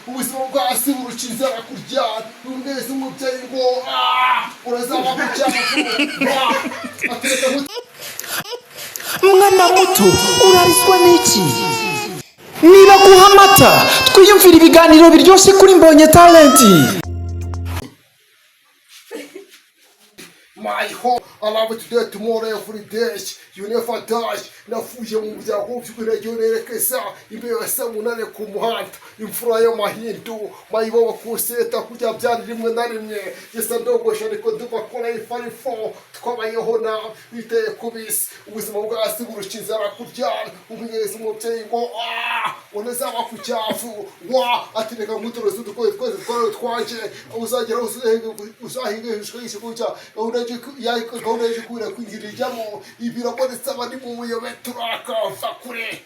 ubuzima bwasi buruciza kuryana umwezi umubyeyi ngo urazaba kucyafu atereka mwana muto urarizwa n'iki? Niba guha amata twiyumvira ibiganiro biryoshye kuri Mbonye Talent. My home, I love it today, tomorrow, every day. You never die. Nafuye mu byago by'uregerekeza imbere samunane ku muhanda imfura y'amahindu mayibo kuseta kujya byari rimwe na rimwe yesa ndogosha ariko dubakora ifarifo twabayeho na biteye kubisi ubuzima bwasi burukiza rakuryana umwezi umubyeyi ngo unazaba ku cyafu atireka mutoroze udukoze twose twanje uzagera uzahingishwe ishikuja gahunda y'ikura kwinjirijamo ibirabonetse abandi mu buyobe turaka vakure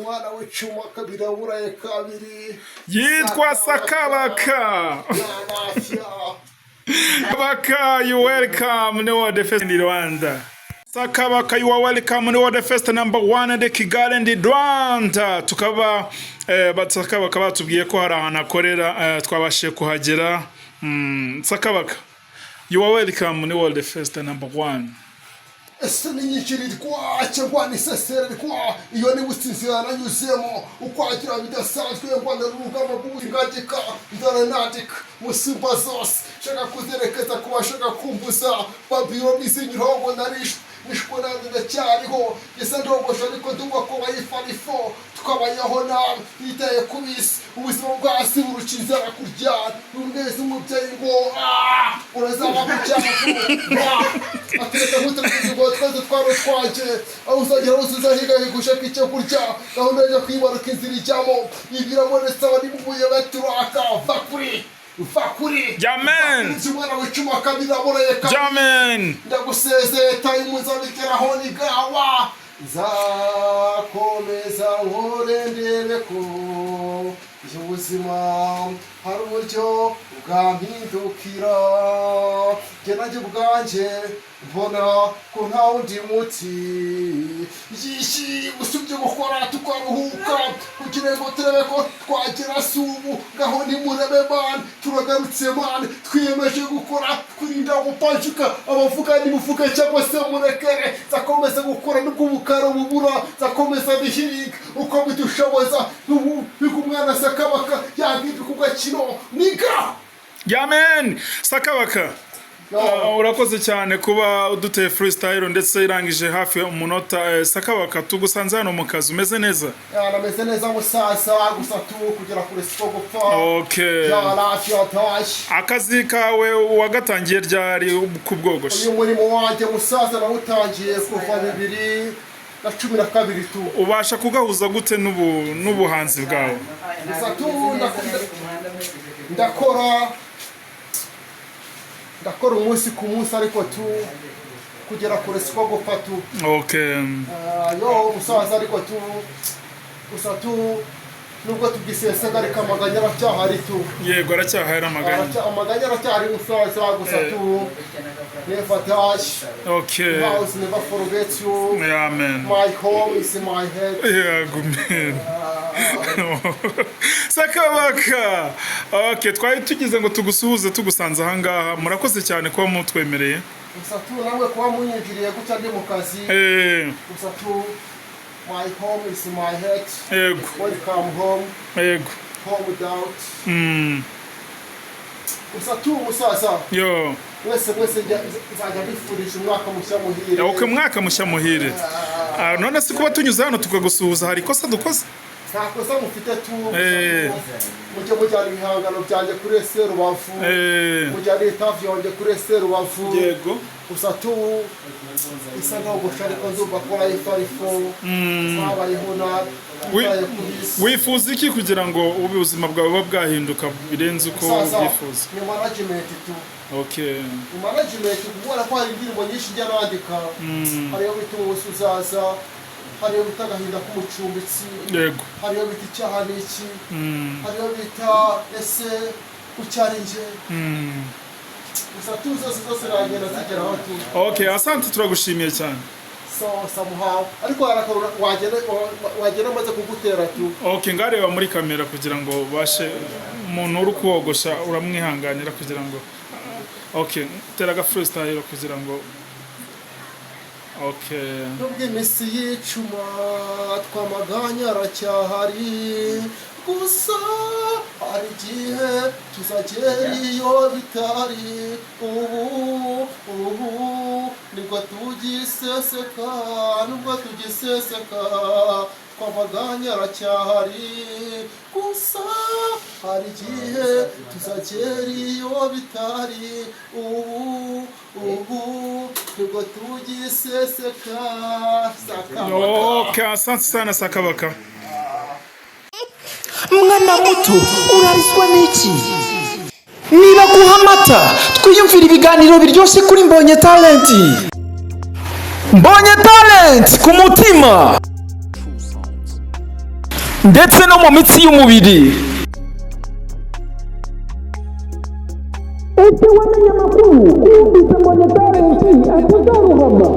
mwana w'icuma kabiraburaye kabiri yitwa Sakabaka. Sakabaka, you welcome the World Fest in Rwanda. Sakabaka, you are welcome to the World Fest #1 at Kigali and Rwanda. Tukaba Sakabaka batubwiye ko hari ahantu akorera twabashe kuhagera. Sakabaka, you are welcome to the World Fest #1. ese ninyikirirwa cyangwa nisesererwa iyo ni businzirana yuzemo ukwagira bidasanzwe ngo narugama bw'ingagika ndaranadika musimba zose shaka kuzerekeza kubashaka kumbuza babiro bizinyirongo narishwe nishwe ndacyariho yesa ndogosha ariko ndumva ko bayifarifo twabayeho nawe biteye kubisi ubuzima bwasi burukiza kuryana umwezi umubyeyi ngo urazaba kucyafu atereka mutoroze twese twanje aho uzagera hose uzahiga gushaka icyo kurya gahunda yo kwibaruka inzira ijyamo ibirabonetse abari mu buyobe turaka vakuri Amen. umwana w'icuma kabiraburaye Amen. ndagusezeye time uzabigeraho ni gawa nzakomeza nkore ndebe ko ubuzima hari uburyo bwampindukira jye nanjye ubwanjye mbona ko nta wundi muti usibye gukora tukaruhuka kugira ngo turebe ko twagera subu ngaho nimurebe mani turagarutse mani twiyemeje gukora kwirinda gupanjuka abavuga nimuvuge cyangwa se murekere zakomeza gukora nubwo ubukara bubura zakomeza bihiga uko bidushoboza umwana Sakabaka yagiye ku gakino niga. Amen. Sakabaka, urakoze cyane kuba uduteye freestyle ndetse irangije hafi umunota. Sakabaka, tugusanze hano mu kazi umeze neza? Nameze neza musaza gusa kugera kure siko gupfa. Okay. Akazi kawe wagatangiye ryari ku bwogosha? Uyu murimo wanjye musaza nawutangiye kuva 2012 tu. Ubasha kugahuza gute n'ubuhanzi bwawe? Gusa ndakora umunsi ku munsi ariko kugera kure siko gupfa tu. Okay. Yo musaza ariko gusa nubwo tugisesega ariko amaganya aracyahari tu. Yego aracyahari amaganya. Amaganya aracyahari musaza gusa never die. Okay. House never forget you. Amen. My home is in my head. Yeah, good man. Sakabaka. Okay, twari tugize ngo tugusuhuze tugusanze aha ngaha. Murakoze cyane kuba mutwemereye. Gusa nawe kuba munyigiriye gutya ndi mu kazi. Gusa my home is in my head. Yego. Welcome home. Yego. Home without. Gusa musaza. Yo. Wese nzajya bifurije umwaka mushya muhire. Okay, umwaka mushya muhire. None se kuba tunyuze hano tukagusuhuza hari kosa dukoze? Ntakosa mufite mujye mujyana ibihangano byanjye kuri Serubavu. Mujyana interview yanjye kuri Serubavu. Yego. Gusa isa ntogosha ariko ndumva ko ifarifo zabayeho nabi. Wifuza iki kugira ngo ubuzima bwawe buba bwahinduka birenze uko ubyifuza? Ni management tu. Okay. Management kubona ko hari indirimbo nyinshi njya nandika. Hariyo bita ubusuzaza, hariyo bita agahinda k'umucumbitsi. Yego. Hariyo bita icyaha n'iki. Hariyo bita ese ucyarinje. Gusa zose zagenda zigeraho tu. Okay, asante turagushimiye cyane. so somehow ariko arakarura wagera maze kugutera tu. Okay, ngareba muri kamera kugira ngo bashe umuntu uri kogosha uramwihanganira kugira ngo okay, teraga freestyle kugira ngo okay. Nubwo imisi yicuma twamaganya aracyahari gusa hari igihe tuzagera iyo bitari ubu nibwo tugiseseka twamaganya aracyahari gusa hari igihe tuzagera iyo bitari ubu nibwo tugiseseka. Okay, asante sana Sakabaka. Mwana muto urarizwa n'iki? Niba guha amata twiyumvira ibiganiro biryoshye kuri Mbonye Talent. Mbonye Talent ku mutima ndetse no mu mitsi y'umubiri. Ese wamenye amakuru? Yumvise Mbonye Talent atazaruhama.